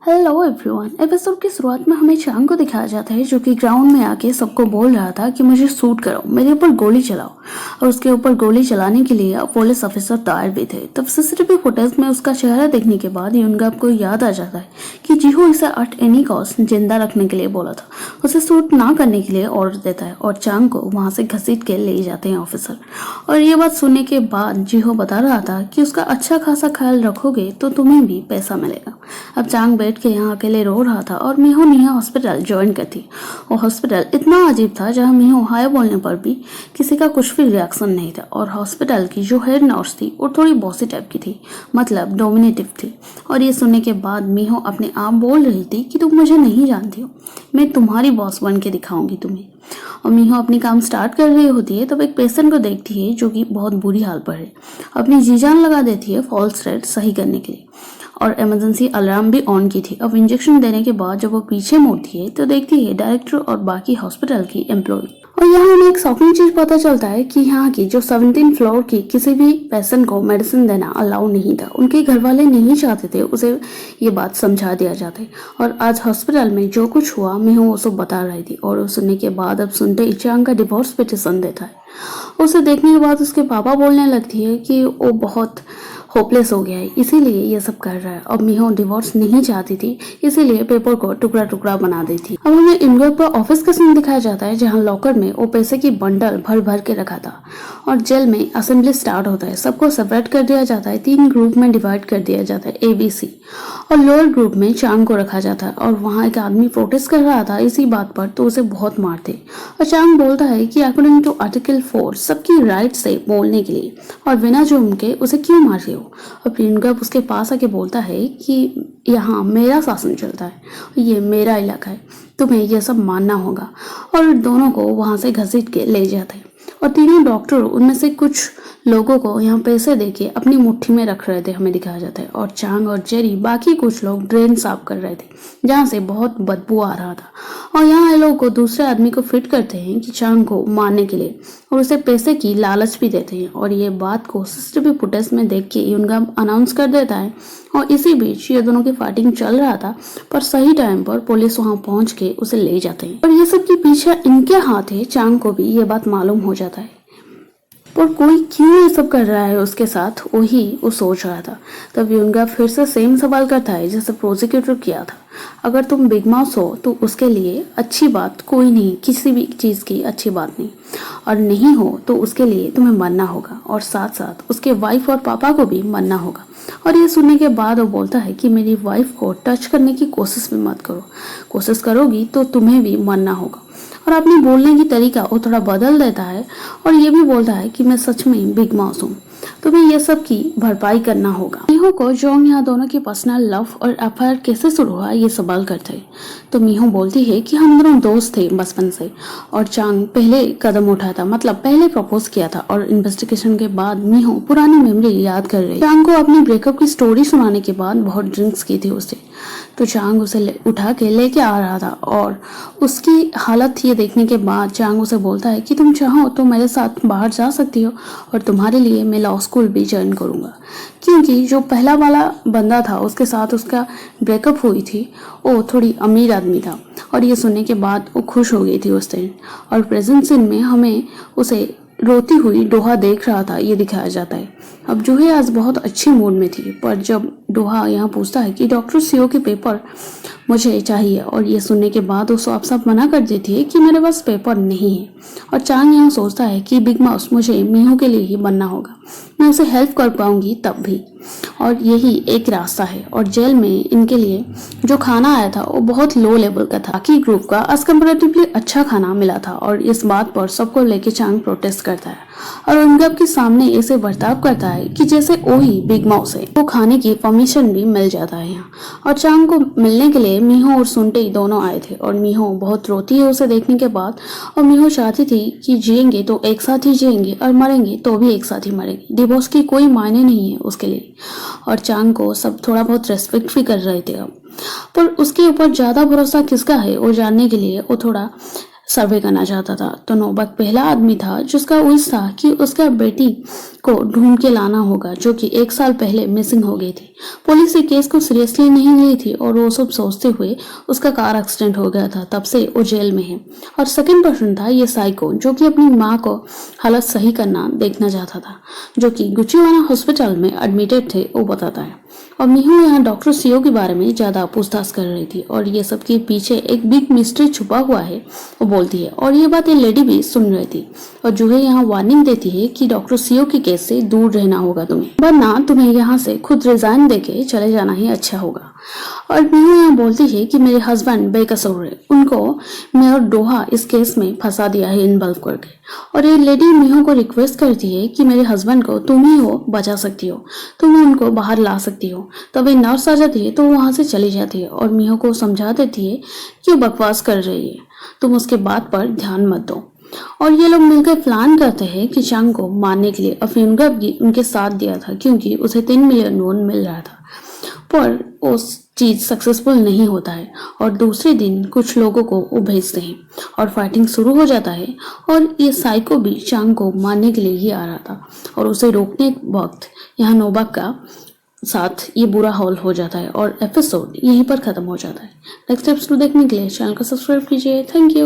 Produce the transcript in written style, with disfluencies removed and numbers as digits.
Hello everyone. Episode की शुरुआत में हमें चांग को दिखाया जाता है जो कि ग्राउंड में आके सबको बोल रहा था कि मुझे शूट करो, मेरे ऊपर गोली चलाओ। और उसके ऊपर गोली चलाने के लिए पुलिस ऑफिसर तैयार भी थे। तब सीसीटीवी फुटेज में उसका चेहरा देखने के बाद युनगप को याद आ जाता है कि जीहू इसे एट एनी कॉस्ट जिंदा रखने के लिए बोला था। उसे शूट ना करने के लिए ऑर्डर देता है और चांग को वहां से घसीट के ले जाते हैं ऑफिसर। और ये बात सुनने के बाद जीहो बता रहा था कि उसका अच्छा खासा ख्याल रखोगे तो तुम्हें भी पैसा मिलेगा। अब चांग बैठ के यहाँ अकेले रो रहा था और मीहो निहा हॉस्पिटल ज्वाइन करती। वो हॉस्पिटल इतना अजीब था जहाँ मीहो हाय बोलने पर भी किसी का कुछ भी रिएक्शन नहीं था। और हॉस्पिटल की जो हेड नर्स थी वो थोड़ी बॉसी टाइप की थी, मतलब डोमिनेटिव थी। और ये सुनने के बाद मीहो अपने आप बोल रही थी कि तुम मुझे नहीं जानती हो, मैं तुम्हारी बॉस बन के दिखाऊंगी तुम्हें। और मीहो अपनी काम स्टार्ट कर रही होती है तब एक पेशेंट को देखती है जो कि बहुत बुरी हाल पर है। अपनी जी जान लगा देती है फॉल्स रेड सही करने के लिए और इमरजेंसी अलार्म भी ऑन की थी। अब इंजेक्शन देने के बाद जब वो पीछे मुड़ती है तो देखती है डायरेक्टर और बाकी हॉस्पिटल की एम्प्लॉय। और यहाँ हमें एक शॉकिंग चीज पता चलता है कि यहाँ की जो 17 फ्लोर की किसी भी पेशेंट को मेडिसिन देना अलाउ नहीं था। उनके घर वाले नहीं चाहते थे उसे ये बात समझा दिया जाता। और आज हॉस्पिटल में जो कुछ हुआ मीहो वो सब बता रही थी। और सुनने के बाद अब सुनते ही चांग का डिवोर्स पिटिशन देता है। उसे देखने के बाद उसके पापा बोलने लगती है कि वो बहुत होपलेस हो गया है, इसीलिए ये सब कर रहा है। अब मीहो डिवोर्स नहीं चाहती थी, इसीलिए पेपर को टुकड़ा टुकड़ा बना दी थी। अब हमें इनगप का ऑफिस का सीन दिखाया जाता है जहाँ लॉकर में वो पैसे की बंडल भर भर के रखा था। और जेल में असेंबली स्टार्ट होता है, सबको सेपरेट कर दिया जाता है, 3 ग्रुप में डिवाइड कर दिया जाता है ABC। और लोअर ग्रुप में चांग को रखा जाता है। और वहाँ एक आदमी प्रोटेस्ट कर रहा था इसी बात पर, तो उसे बहुत मारते। और चांग बोलता है कि अकॉर्डिंग टू आर्टिकल 4 सबकी राइट से बोलने के लिए, और बिना जुर्म के उसे क्यों मार रहे हो। और प्रियंका उसके पास आके बोलता है कि यहाँ मेरा शासन चलता है, ये मेरा इलाका है, तुम्हें यह सब मानना होगा। और दोनों को वहां से घसीट के ले जाते हैं। और तीनों डॉक्टर उनमें से कुछ लोगों को यहाँ पैसे देके अपनी मुट्ठी में रख रहे थे, हमें दिखाया जाता है। और चांग और जेरी बाकी कुछ लोग ड्रेन साफ कर रहे थे जहाँ से बहुत बदबू आ रहा था। और यहाँ ये लोग को दूसरे आदमी को फिट करते हैं कि चांग को मारने के लिए, और उसे पैसे की लालच भी देते हैं। और ये बात को सीसीटीवी फुटेज में देख के युनगम अनाउंस कर देता है। और इसी बीच ये दोनों की फाइटिंग चल रहा था, पर सही टाइम पर पुलिस वहां पहुंच के उसे ले जाते हैं। और ये सब के पीछे इनके हाथ है। चांग को भी ये बात मालूम हो जाता है, पर कोई क्यों ये सब कर रहा है उसके साथ, वही वो सोच रहा था। तब युनगा फिर से सेम सवाल करता है जैसे प्रोसिक्यूटर किया था, अगर तुम बिग माउस हो तो उसके लिए अच्छी बात कोई नहीं, किसी भी चीज़ की अच्छी बात नहीं, और नहीं हो तो उसके लिए तुम्हें मरना होगा, और साथ साथ उसके वाइफ और पापा को भी मरना होगा। और ये सुनने के बाद वो बोलता है कि मेरी वाइफ को टच करने की कोशिश भी मत करो, कोशिश करोगी तो तुम्हें भी मरना होगा। और अपनी बोलने की तरीका वो थोड़ा बदल देता है और ये भी बोलता है कि मैं सच में बिग माउस हूँ, तुम्हें ये सब की भरपाई करना होगा। मीहो को जोंग यहाँ दोनों की पर्सनल लव और अफेयर कैसे शुरू हुआ ये सवाल करते हैं। तो मीहो बोलती है कि हम दोनों दोस्त थे बचपन से, और चांग पहले कदम उठाया था, मतलब पहले प्रपोज किया था। और इन्वेस्टिगेशन के बाद मीहो पुरानी मेमोरी याद कर रही। चांग को अपनी ब्रेकअप की स्टोरी सुनाने के बाद बहुत ड्रिंक्स की थी उसे, तो चांग उसे उठा के लेके आ रहा था। और उसकी हालत ये देखने के बाद चांग उसे बोलता है कि तुम चाहो तो मेरे साथ बाहर जा सकती हो, और तुम्हारे लिए मैं लॉ स्कूल भी ज्वाइन करूँगा। क्योंकि जो पहला वाला बंदा था उसके साथ उसका ब्रेकअप हुई थी, वो थोड़ी अमीर आदमी था। और ये सुनने के बाद वो खुश हो गई थी उस दिन। और प्रेजेंट सीन में हमें उसे रोती हुई डोहा देख रहा था, ये दिखाया जाता है। अब जूही आज बहुत अच्छी मूड में थी, पर जब डोहा यहाँ पूछता है कि डॉक्टर सीओ के पेपर मुझे चाहिए, और ये सुनने के बाद वो साफ साफ मना कर देती है कि मेरे पास पेपर नहीं है। और चांग यहाँ सोचता है कि बिग माउस मुझे मीहो के लिए ही बनना होगा, मैं उसे हेल्प कर पाऊंगी तब भी, और यही एक रास्ता है। और जेल में इनके लिए जो खाना आया था वो बहुत लो लेवल का था, बाकी ग्रुप का एज कम्पेरेटिवली अच्छा खाना मिला था। और इस बात पर सबको लेके चांग प्रोटेस्ट करता है और उनगप के सामने ऐसे बर्ताव करता है कि जैसे वो ही बिग माउस है। वो खाने की परमिशन भी मिल जाता है यहाँ। और चांग को मिलने के लिए मीहो और सुनटे दोनों आए थे, और मीहो बहुत रोती है उसे देखने के बाद। और मीहो चाहती थी कि जिएंगे तो एक साथ ही जिएंगे और मरेंगे तो भी एक साथ ही मरेंगे, डिवोर्स की कोई मायने नहीं है उसके लिए। और चांग को सब थोड़ा बहुत रेस्पेक्ट भी कर रहे थे अब, पर उसके ऊपर ज्यादा भरोसा किसका है वो जानने के लिए वो थोड़ा सर्वे करना चाहता था। तो नोबक पहला आदमी था जिसका उद्देश्य था कि उसका बेटी को ढूंढ के लाना होगा जो कि 1 साल पहले मिसिंग हो गई थी। पुलिस इस केस को सीरियसली नहीं ली थी और वो सब सोचते हुए उसका कार एक्सीडेंट हो गया था, तब से वो जेल में है। और सेकंड पर्सन था ये साइको जो कि अपनी माँ को हालत सही करना देखना चाहता था, जो कि गुचिवाना हॉस्पिटल में एडमिटेड थे, वो बताता है। और मीहू यहाँ डॉक्टर सीओ के बारे में ज्यादा पूछताछ कर रही थी और ये सब के पीछे एक बिग मिस्ट्री छुपा हुआ है, वो बोलती है। और ये बातें लेडी भी सुन रही थी और जूहे यहाँ वार्निंग देती है कि डॉक्टर सीओ के केस से दूर रहना होगा तुम्हें, वरना तुम्हें यहाँ से खुद रिजाइन देके चले जाना ही अच्छा होगा। और मीहू यहाँ बोलती है कि मेरे हस्बैंड बेकसूर है, उनको मेयर डोहा इस केस में फंसा दिया है इन्वॉल्व करके। और ये लेडी मीहू को रिक्वेस्ट करती है कि मेरे हस्बैंड को तुम ही हो बचा सकती हो, तुम उनको बाहर ला सकती हो। तब ये नर्स आ जाती है तो वहां से चली जाती है और मीहू को समझा देती है कि वो बकवास कर रही है, तुम उसके बात पर ध्यान मत दो। और ये लोग मिलकर प्लान करते हैं कि चांग को मारने के लिए। और फिनगप भी उनके साथ दिया था क्योंकि उसे 3 मिलियन वॉन मिल रहा था, पर उस चीज सक्सेसफुल नहीं होता है। और दूसरे दिन कुछ लोगों को वो भेजते हैं और फाइटिंग शुरू हो जाता है। और ये साइको भी चांग को मारने के लिए ही आ रहा था और उसे रोकने के वक्त यहाँ नोबक का साथ ये बुरा हाल हो जाता है और एपिसोड यहीं पर खत्म हो जाता है। नेक्स्ट एपिसोड देखने के लिए चैनल को सब्सक्राइब कीजिए। Thank you.